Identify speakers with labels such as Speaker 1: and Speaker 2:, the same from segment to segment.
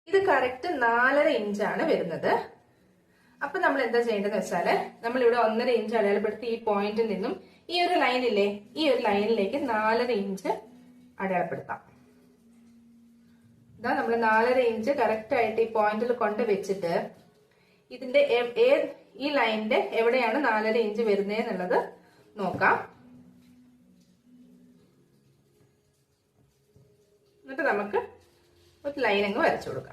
Speaker 1: ഇത് കറക്റ്റ് 4.5 ഇഞ്ചാണ് വരുന്നത്. അപ്പൊ നമ്മൾ എന്താ ചെയ്യേണ്ടതെന്ന് വെച്ചാല് നമ്മൾ ഇവിടെ 1.5 ഇഞ്ച് അടയാളപ്പെടുത്തി ഈ പോയിന്റിൽ നിന്നും ഈ ഒരു ലൈനില്ലേ, ഈ ഒരു ലൈനിലേക്ക് 4.5 ഇഞ്ച് അടയാളപ്പെടുത്താം. ഇതാ നമ്മൾ 4.5 ഇഞ്ച് കറക്റ്റ് ആയിട്ട് ഈ പോയിന്റിൽ കൊണ്ട് വെച്ചിട്ട് ഇതിന്റെ ഈ ലൈനിന്റെ എവിടെയാണ് 4.5 ഇഞ്ച് വരുന്നത് എന്നുള്ളത് നോക്കാം. എന്നിട്ട് നമുക്ക് ഒരു ലൈൻ അങ്ങ് വരച്ചു കൊടുക്കാം.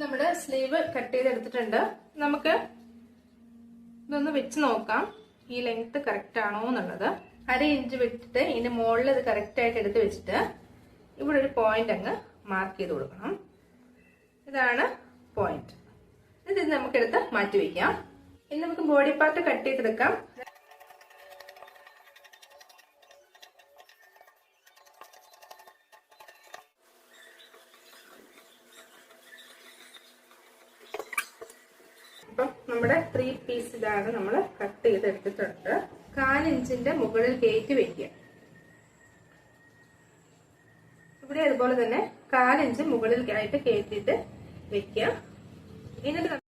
Speaker 1: നമ്മുടെ സ്ലീവ് കട്ട് ചെയ്തെടുത്തിട്ടുണ്ട്. നമുക്ക് ഇതൊന്ന് വെച്ച് നോക്കാം ഈ ലെങ്ത് കറക്റ്റ് ആണോ എന്നുള്ളത്. 1/2 ഇഞ്ച് വിട്ടിട്ട് ഇതിന്റെ മുകളിൽ ഇത് കറക്റ്റ് ആയിട്ട് എടുത്ത് വെച്ചിട്ട് ഇവിടെ ഒരു പോയിന്റ് അങ്ങ് മാർക്ക് ചെയ്ത് കൊടുക്കണം. ഇതാണ് പോയിന്റ്. ഇത് നമുക്കെടുത്ത് മാറ്റി വെക്കാം. ഇനി നമുക്ക് ബോഡി പാർട്ട് കട്ട് ചെയ്തെടുക്കാം. അപ്പം നമ്മുടെ 3 പീസ് ഇതാണ് നമ്മൾ കട്ട് ചെയ്തെടുത്തിട്ടുണ്ട്. 1/4 ഇഞ്ചിന്റെ മുകളിൽ കയറ്റി വെക്കുക. ഇവിടെ അതുപോലെ തന്നെ 1/4 ഇഞ്ച് മുകളിൽ ആയിട്ട് കയറ്റിയിട്ട് വെക്കുക. എന്നിട്ട്